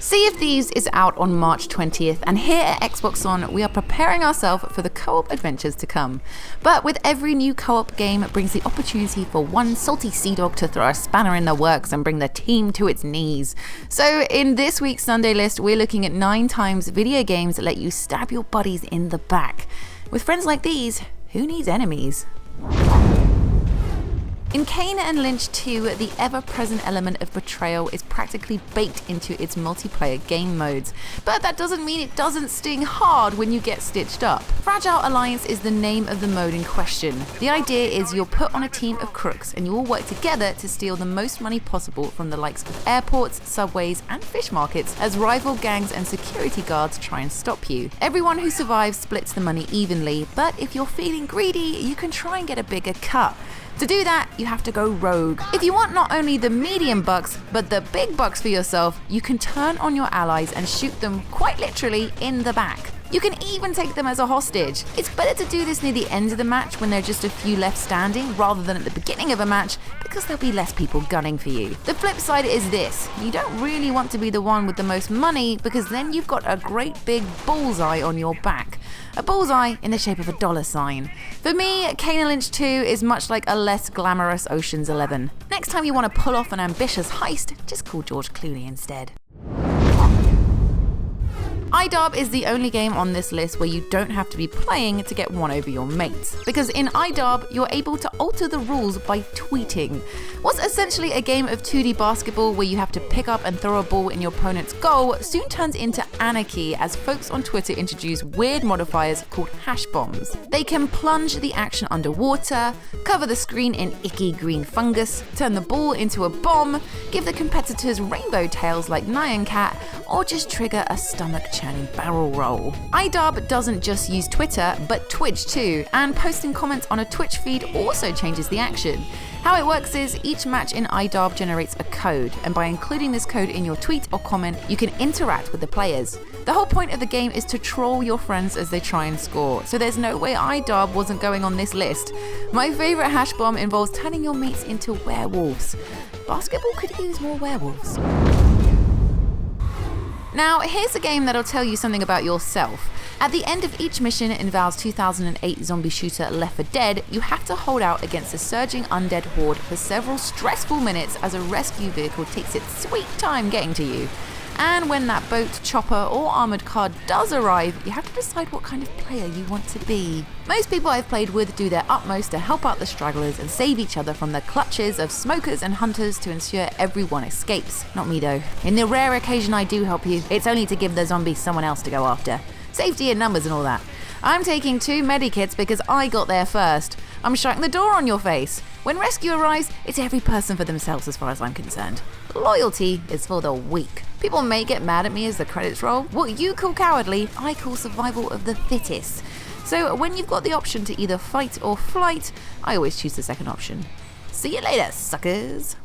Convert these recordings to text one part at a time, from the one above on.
Sea of Thieves is out on March 20th, and here at Xbox On, we are preparing ourselves for the co-op adventures to come. But with every new co-op game, it brings the opportunity for one salty sea dog to throw a spanner in the works and bring the team to its knees. So in this week's Sunday list, we're looking at 9 times video games that let you stab your buddies in the back. With friends like these, who needs enemies? In Kane and Lynch 2, the ever-present element of betrayal is practically baked into its multiplayer game modes. But that doesn't mean it doesn't sting hard when you get stitched up. Fragile Alliance is the name of the mode in question. The idea is you're put on a team of crooks and you all work together to steal the most money possible from the likes of airports, subways, and fish markets as rival gangs and security guards try and stop you. Everyone who survives splits the money evenly, but if you're feeling greedy, you can try and get a bigger cut. To do that, you have to go rogue. If you want not only the medium bucks, but the big bucks for yourself, you can turn on your allies and shoot them quite literally in the back. You can even take them as a hostage. It's better to do this near the end of the match when there are just a few left standing rather than at the beginning of a match, because there'll be less people gunning for you. The flip side is this: you don't really want to be the one with the most money, because then you've got a great big bullseye on your back. A bullseye in the shape of a $sign. For me, Kane and Lynch 2 is much like a less glamorous Ocean's 11. Next time you want to pull off an ambitious heist, just call George Clooney instead. iDarb is the only game on this list where you don't have to be playing to get one over your mates. Because in iDarb, you're able to alter the rules by tweeting. What's essentially a game of 2D basketball where you have to pick up and throw a ball in your opponent's goal soon turns into anarchy as folks on Twitter introduce weird modifiers called hash bombs. They can plunge the action underwater, cover the screen in icky green fungus, turn the ball into a bomb, give the competitors rainbow tails like Nyan Cat, or just trigger a stomach-churning barrel roll. iDarb doesn't just use Twitter, but Twitch too, and posting comments on a Twitch feed also changes the action. How it works is each match in iDarb generates a code, and by including this code in your tweet or comment, you can interact with the players. The whole point of the game is to troll your friends as they try and score, so there's no way iDarb wasn't going on this list. My favourite hash bomb involves turning your mates into werewolves. Basketball could use more werewolves. Now, here's a game that'll tell you something about yourself. At the end of each mission in Valve's 2008 zombie shooter Left 4 Dead, you have to hold out against a surging undead horde for several stressful minutes as a rescue vehicle takes its sweet time getting to you. And when that boat, chopper, or armoured car does arrive, you have to decide what kind of player you want to be. Most people I've played with do their utmost to help out the stragglers and save each other from the clutches of smokers and hunters to ensure everyone escapes. Not me though. In the rare occasion I do help you, it's only to give the zombies someone else to go after. Safety in numbers and all that. I'm taking 2 medikits because I got there first. I'm shutting the door on your face. When rescue arrives, it's every person for themselves as far as I'm concerned. Loyalty is for the weak. People may get mad at me as the credits roll. What you call cowardly, I call survival of the fittest. So when you've got the option to either fight or flight, I always choose the second option. See you later, suckers.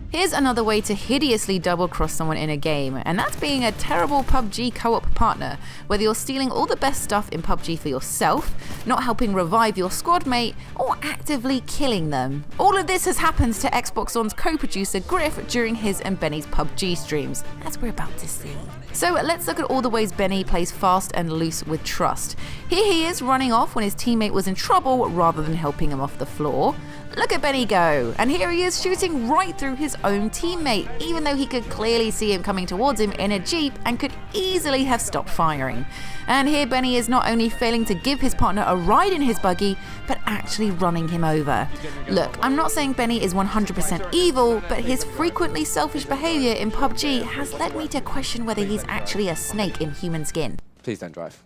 Here's another way to hideously double-cross someone in a game, and that's being a terrible PUBG co-op partner, whether you're stealing all the best stuff in PUBG for yourself, not helping revive your squad mate, or actively killing them. All of this has happened to Xbox On's co-producer Griff during his and Benny's PUBG streams, as we're about to see. So let's look at all the ways Benny plays fast and loose with trust. Here he is running off when his teammate was in trouble rather than helping him off the floor. Look at Benny go, and here he is shooting right through his own teammate, even though he could clearly see him coming towards him in a Jeep and could easily have stopped firing. And here Benny is not only failing to give his partner a ride in his buggy, but actually running him over. Look, I'm not saying Benny is 100% evil, but his frequently selfish behaviour in PUBG has led me to question whether he's actually a snake in human skin. Please don't drive.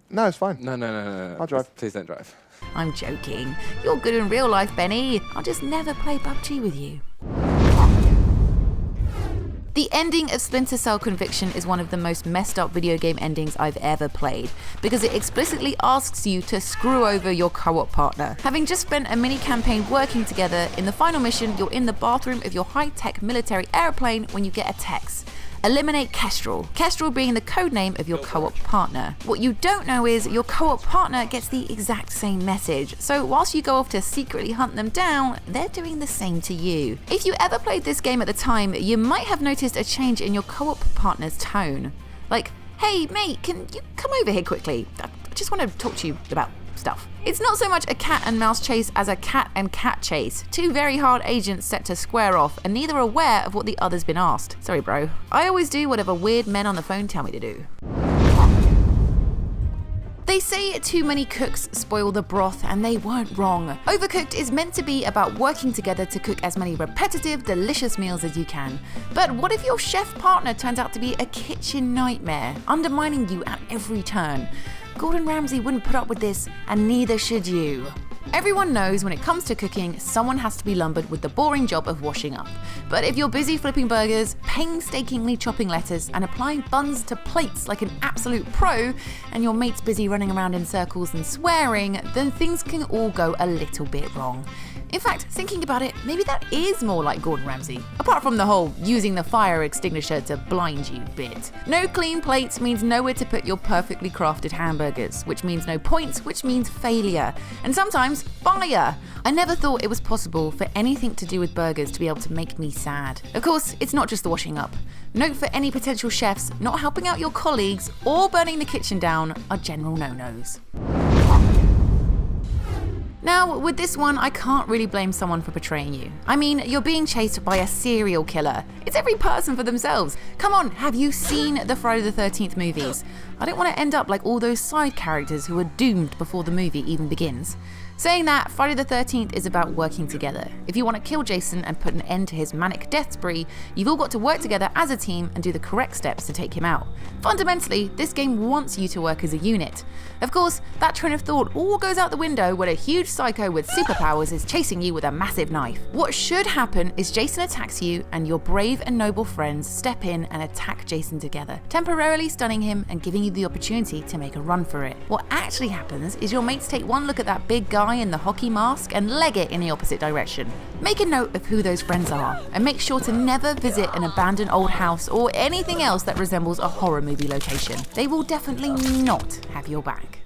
No, it's fine. No. I'll drive. Please don't drive. I'm joking. You're good in real life, Benny. I'll just never play PUBG with you. The ending of Splinter Cell Conviction is one of the most messed up video game endings I've ever played, because it explicitly asks you to screw over your co-op partner. Having just spent a mini campaign working together, in the final mission you're in the bathroom of your high-tech military airplane when you get a text. Eliminate Kestrel. Kestrel being the codename of your co-op partner. What you don't know is your co-op partner gets the exact same message, so whilst you go off to secretly hunt them down, they're doing the same to you. If you ever played this game at the time, you might have noticed a change in your co-op partner's tone. Like, hey mate, can you come over here quickly? I just want to talk to you about stuff. It's not so much a cat and mouse chase as a cat and cat chase. Two very hard agents set to square off and neither aware of what the other's been asked. Sorry bro. I always do whatever weird men on the phone tell me to do. They say too many cooks spoil the broth, and they weren't wrong. Overcooked is meant to be about working together to cook as many repetitive, delicious meals as you can. But what if your chef partner turns out to be a kitchen nightmare, undermining you at every turn? Gordon Ramsay wouldn't put up with this, and neither should you. Everyone knows when it comes to cooking, someone has to be lumbered with the boring job of washing up. But if you're busy flipping burgers, painstakingly chopping lettuce, and applying buns to plates like an absolute pro, and your mate's busy running around in circles and swearing, then things can all go a little bit wrong. In fact, thinking about it, maybe that is more like Gordon Ramsay, apart from the whole using the fire extinguisher to blind you bit. No clean plates means nowhere to put your perfectly crafted hamburgers, which means no points, which means failure, and sometimes fire. I never thought it was possible for anything to do with burgers to be able to make me sad. Of course, it's not just the washing up. Note for any potential chefs, not helping out your colleagues or burning the kitchen down are general no-nos. Now, with this one, I can't really blame someone for betraying you. I mean, you're being chased by a serial killer. It's every person for themselves. Come on, have you seen the Friday the 13th movies? I don't want to end up like all those side characters who are doomed before the movie even begins. Saying that, Friday the 13th is about working together. If you want to kill Jason and put an end to his manic death spree, you've all got to work together as a team and do the correct steps to take him out. Fundamentally, this game wants you to work as a unit. Of course, that train of thought all goes out the window when a huge psycho with superpowers is chasing you with a massive knife. What should happen is Jason attacks you and your brave and noble friends step in and attack Jason together, temporarily stunning him and giving you the opportunity to make a run for it. What actually happens is your mates take one look at that big guy in the hockey mask and leg it in the opposite direction. Make a note of who those friends are and make sure to never visit an abandoned old house or anything else that resembles a horror movie location. They will definitely not have your back.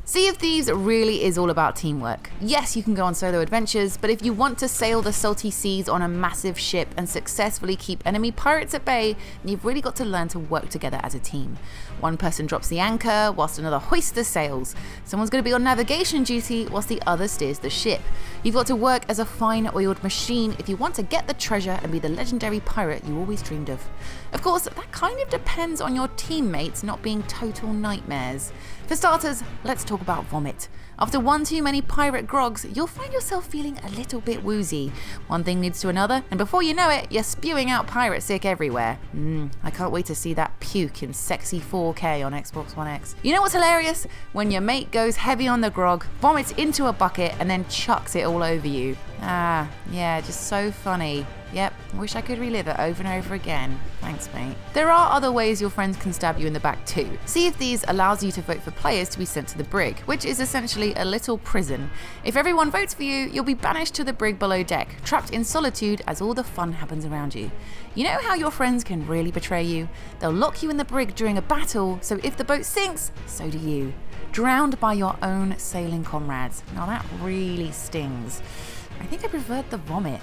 Sea of Thieves really is all about teamwork. Yes, you can go on solo adventures, but if you want to sail the salty seas on a massive ship and successfully keep enemy pirates at bay, you've really got to learn to work together as a team. One person drops the anchor, whilst another hoists the sails. Someone's going to be on navigation duty, whilst the other steers the ship. You've got to work as a fine-oiled machine if you want to get the treasure and be the legendary pirate you always dreamed of. Of course, that kind of depends on your teammates not being total nightmares. For starters, let's talk about vomit. After one too many pirate grogs, you'll find yourself feeling a little bit woozy. One thing leads to another, and before you know it, you're spewing out pirate sick everywhere. I can't wait to see that puke in sexy 4K on Xbox One X. You know what's hilarious? When your mate goes heavy on the grog, vomits into a bucket, and then chucks it all over you. Yeah, just so funny. Yep, wish I could relive it over and over again. Thanks, mate. There are other ways your friends can stab you in the back too. Sea of Thieves allows you to vote for players to be sent to the brig, which is essentially a little prison. If everyone votes for you, you'll be banished to the brig below deck, trapped in solitude as all the fun happens around you. You know how your friends can really betray you? They'll lock you in the brig during a battle, so if the boat sinks, so do you. Drowned by your own sailing comrades. Now that really stings. I think I preferred the vomit.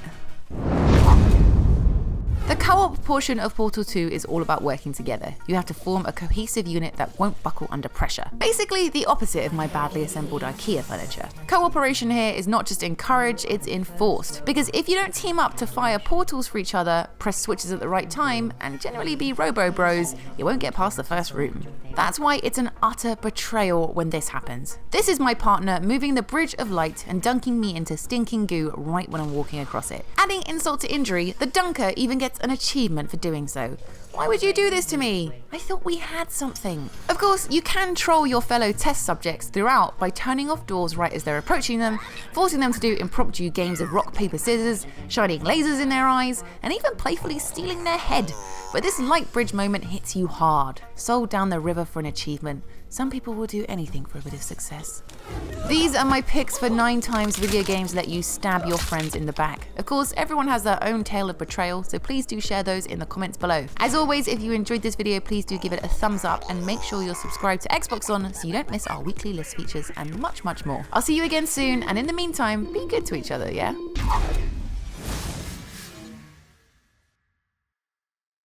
The co-op portion of Portal 2 is all about working together. You have to form a cohesive unit that won't buckle under pressure. Basically the opposite of my badly assembled IKEA furniture. Cooperation here is not just encouraged, it's enforced. Because if you don't team up to fire portals for each other, press switches at the right time, and generally be robo-bros, you won't get past the first room. That's why it's an utter betrayal when this happens. This is my partner moving the bridge of light and dunking me into stinking goo right when I'm walking across it. Adding insult to injury, the dunker even gets an achievement for doing so. Why would you do this to me? I thought we had something. Of course, you can troll your fellow test subjects throughout by turning off doors right as they're approaching them, forcing them to do impromptu games of rock, paper, scissors, shining lasers in their eyes, and even playfully stealing their head. But this light bridge moment hits you hard. Sold down the river for an achievement. Some people will do anything for a bit of success. These are my picks for 9 times video games let you stab your friends in the back. Of course, everyone has their own tale of betrayal, so please do share those in the comments below. As always, if you enjoyed this video, please do give it a thumbs up and make sure you're subscribed to Xbox On so you don't miss our weekly list features and much, much more. I'll see you again soon, and in the meantime, be good to each other, yeah?